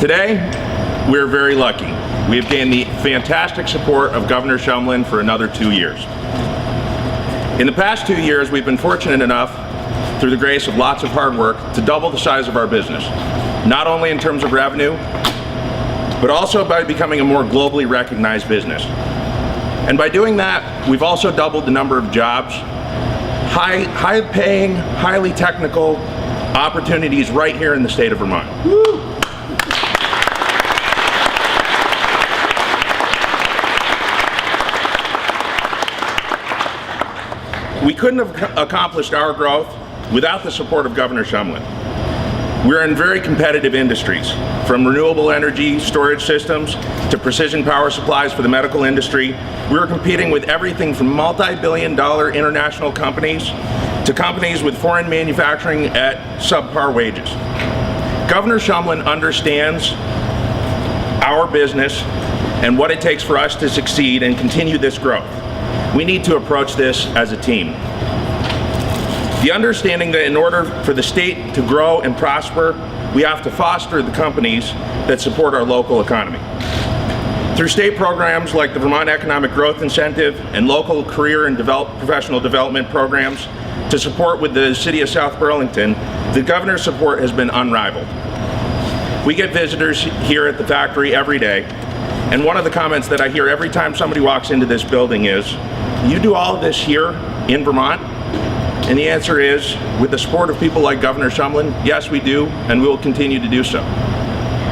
Today, we're very lucky. We have gained the fantastic support of Governor Shumlin for another 2 years. In the past 2 years, we've been fortunate enough, through the grace of lots of hard work, to double the size of our business, not only in terms of revenue, but also by becoming a more globally recognized business. And by doing that, we've also doubled the number of jobs, high-paying, highly technical opportunities right here in the state of Vermont. Woo! We couldn't have accomplished our growth without the support of Governor Shumlin. We're in very competitive industries, from renewable energy storage systems to precision power supplies for the medical industry. We're competing with everything from multi-billion-dollar international companies to companies with foreign manufacturing at subpar wages. Governor Shumlin understands our business and what it takes for us to succeed and continue this growth. We need to approach this as a team. The understanding that in order for the state to grow and prosper, we have to foster the companies that support our local economy. Through state programs like the Vermont Economic Growth Incentive and local career and professional development programs to support with the city of South Burlington, the governor's support has been unrivaled. We get visitors here at the factory every day, and one of the comments that I hear every time somebody walks into this building is, "You do all of this here in Vermont?" And the answer is, with the support of people like Governor Shumlin, yes, we do, and we will continue to do so.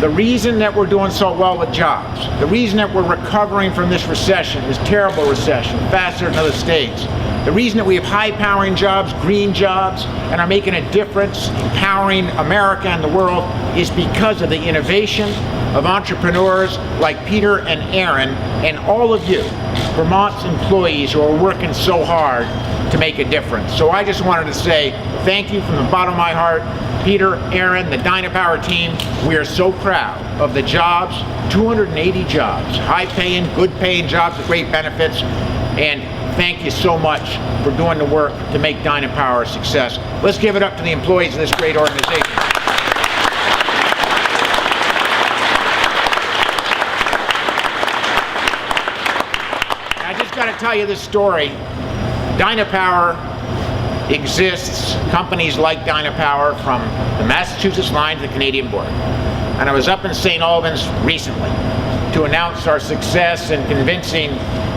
The reason that we're doing so well with jobs, the reason that we're recovering from this recession, this terrible recession, faster than other states, the reason that we have high-powering jobs, green jobs, and are making a difference, empowering America and the world, is because of the innovation of entrepreneurs like Peter and Aaron, and all of you, Vermont's employees who are working so hard to make a difference. So I just wanted to say thank you from the bottom of my heart. Peter, Aaron, the Dynapower team, we are so proud of the jobs, 280 jobs, high-paying, good-paying jobs with great benefits, and thank you so much for doing the work to make Dynapower a success. Let's give it up to the employees of this great organization. I just got to tell you this story. Dynapower exists, companies like Dynapower, from the Massachusetts line to the Canadian border. And I was up in St. Albans recently to announce our success in convincing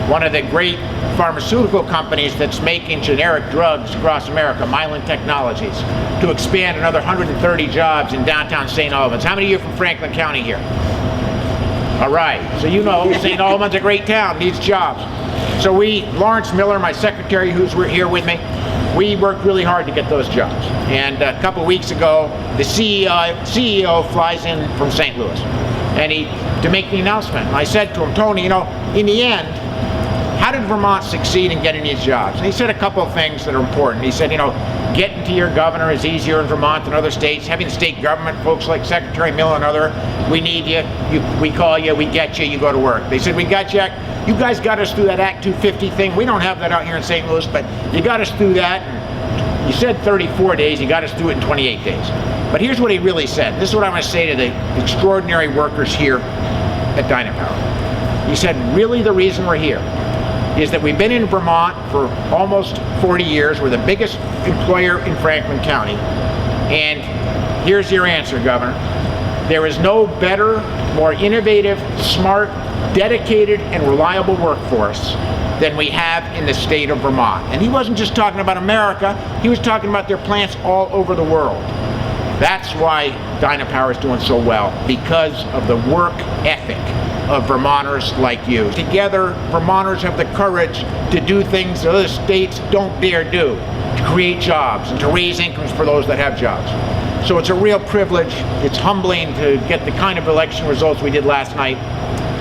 one of the great pharmaceutical companies that's making generic drugs across America, Mylan Technologies, to expand another 130 jobs in downtown St. Albans. How many of you are from Franklin County here? All right, so you know St. Albans, a great town, needs jobs. So Lawrence Miller, my secretary, who's here with me, we worked really hard to get those jobs. And a couple of weeks ago, the CEO flies in from St. Louis, and to make the announcement. And I said to him, Tony, you know, in the end, how did Vermont succeed in getting these jobs? And he said a couple of things that are important. He said, you know, getting to your governor is easier in Vermont than other states. Having state government folks like Secretary Miller and other, we need you, we call you, we get you, you go to work. They said, we got you. You guys got us through that Act 250 thing. We don't have that out here in St. Louis, but you got us through that. And you said 34 days, you got us through it in 28 days. But here's what he really said. This is what I'm going to say to the extraordinary workers here at Dynapower. He said, really the reason we're here is that we've been in Vermont for almost 40 years. We're the biggest employer in Franklin County. And here's your answer, Governor. There is no better, more innovative, smart, dedicated, and reliable workforce than we have in the state of Vermont. And he wasn't just talking about America, he was talking about their plants all over the world. That's why Dynapower is doing so well, because of the work ethic of Vermonters like you. Together, Vermonters have the courage to do things that other states don't dare do, to create jobs and to raise incomes for those that have jobs. So it's a real privilege. It's humbling to get the kind of election results we did last night.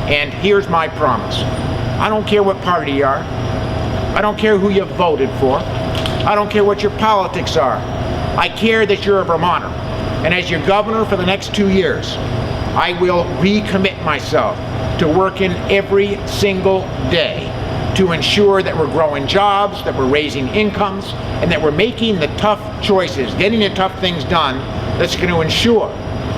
And here's my promise. I don't care what party you are. I don't care who you voted for. I don't care what your politics are. I care that you're a Vermonter. And as your governor for the next 2 years, I will recommit myself to working every single day to ensure that we're growing jobs, that we're raising incomes, and that we're making the tough choices, getting the tough things done that's going to ensure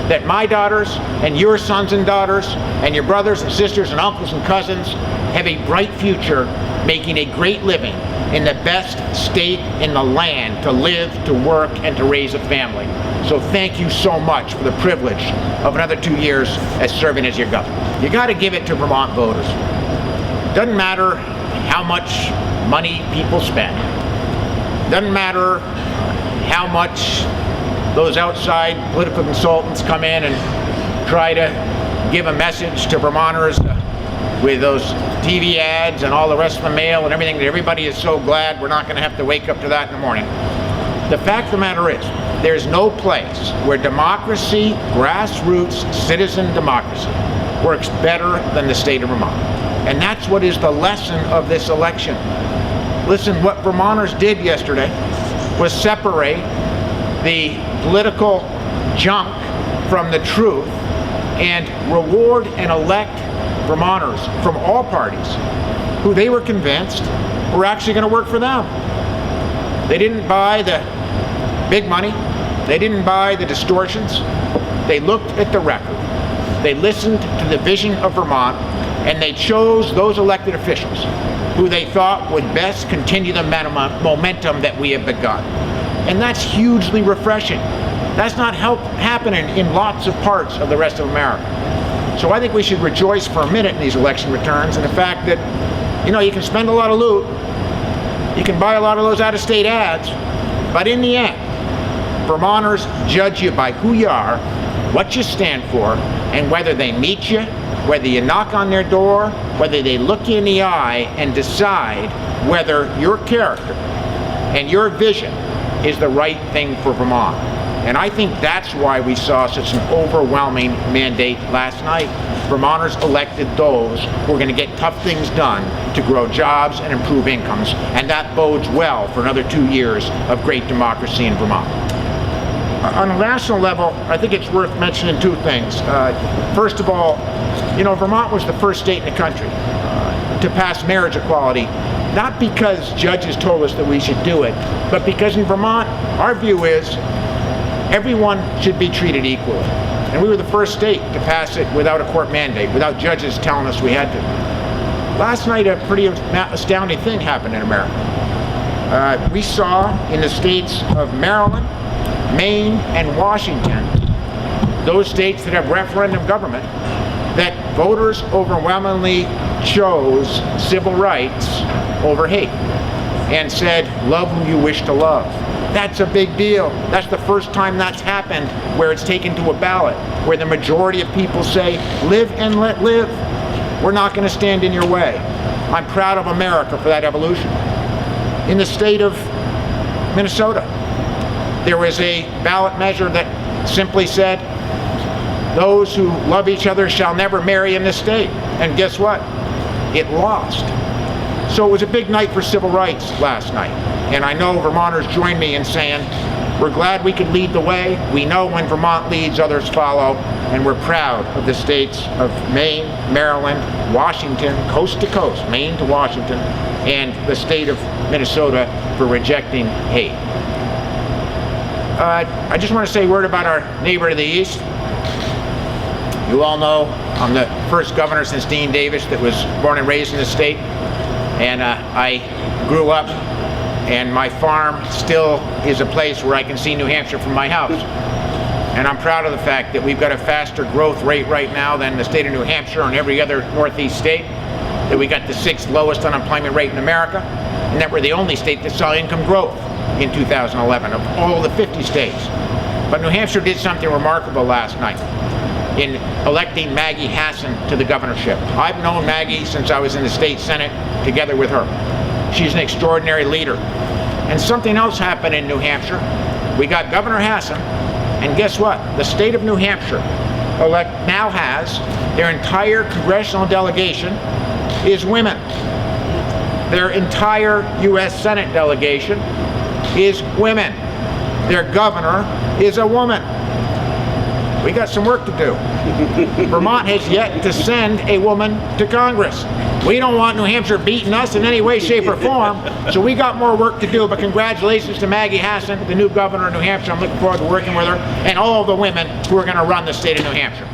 that my daughters and your sons and daughters and your brothers and sisters and uncles and cousins have a bright future making a great living in the best state in the land to live, to work, and to raise a family. So thank you so much for the privilege of another 2 years as serving as your governor. You got to give it to Vermont voters. Doesn't matter how much money people spend. Doesn't matter how much those outside political consultants come in and try to give a message to Vermonters with those TV ads and all the rest of the mail and everything that everybody is so glad we're not going to have to wake up to that in the morning. The fact of the matter is, there's no place where democracy, grassroots citizen democracy, works better than the state of Vermont. And that's what is the lesson of this election. Listen, what Vermonters did yesterday was separate the political junk from the truth and reward and elect Vermonters from all parties who they were convinced were actually going to work for them. They didn't buy the big money. They didn't buy the distortions. They looked at the record. They listened to the vision of Vermont, and they chose those elected officials who they thought would best continue the momentum that we have begun. And that's hugely refreshing. That's not happening in lots of parts of the rest of America. So I think we should rejoice for a minute in these election returns and the fact that, you know, you can spend a lot of loot, you can buy a lot of those out-of-state ads, but in the end, Vermonters judge you by who you are, what you stand for, and whether they meet you, whether you knock on their door, whether they look you in the eye and decide whether your character and your vision is the right thing for Vermont. And I think that's why we saw such an overwhelming mandate last night. Vermonters elected those who are going to get tough things done to grow jobs and improve incomes, and that bodes well for another 2 years of great democracy in Vermont. On a national level, I think it's worth mentioning two things. First of all, you know, Vermont was the first state in the country to pass marriage equality, not because judges told us that we should do it, but because in Vermont, our view is everyone should be treated equally. And we were the first state to pass it without a court mandate, without judges telling us we had to. Last night, a pretty astounding thing happened in America. We saw in the states of Maryland, Maine, and Washington, those states that have referendum government, that voters overwhelmingly chose civil rights over hate and said, love who you wish to love. That's a big deal. That's the first time that's happened where it's taken to a ballot, where the majority of people say, live and let live. We're not going to stand in your way. I'm proud of America for that evolution. In the state of Minnesota, there was a ballot measure that simply said, those who love each other shall never marry in this state. And guess what? It lost. So it was a big night for civil rights last night. And I know Vermonters join me in saying, we're glad we could lead the way. We know when Vermont leads, others follow. And we're proud of the states of Maine, Maryland, Washington, coast to coast, Maine to Washington, and the state of Minnesota for rejecting hate. I just want to say a word about our neighbor to the east. You all know I'm the first governor since Dean Davis that was born and raised in the state. And I grew up, and my farm still is a place where I can see New Hampshire from my house. And I'm proud of the fact that we've got a faster growth rate right now than the state of New Hampshire and every other Northeast state, that we got the 6th lowest unemployment rate in America, and that we're the only state that saw income growth in 2011 of all the 50 states. But New Hampshire did something remarkable last night in electing Maggie Hassan to the governorship. I've known Maggie since I was in the state senate together with her. She's an extraordinary leader. And something else happened in New Hampshire. We got Governor Hassan, and guess what? The state of New Hampshire now has their entire congressional delegation is women. Their entire U.S. Senate delegation is women. Their governor is a woman. We got some work to do. Vermont has yet to send a woman to Congress. We don't want New Hampshire beating us in any way, shape, or form, so we got more work to do, but congratulations to Maggie Hassan, the new governor of New Hampshire. I'm looking forward to working with her, and all the women who are going to run the state of New Hampshire.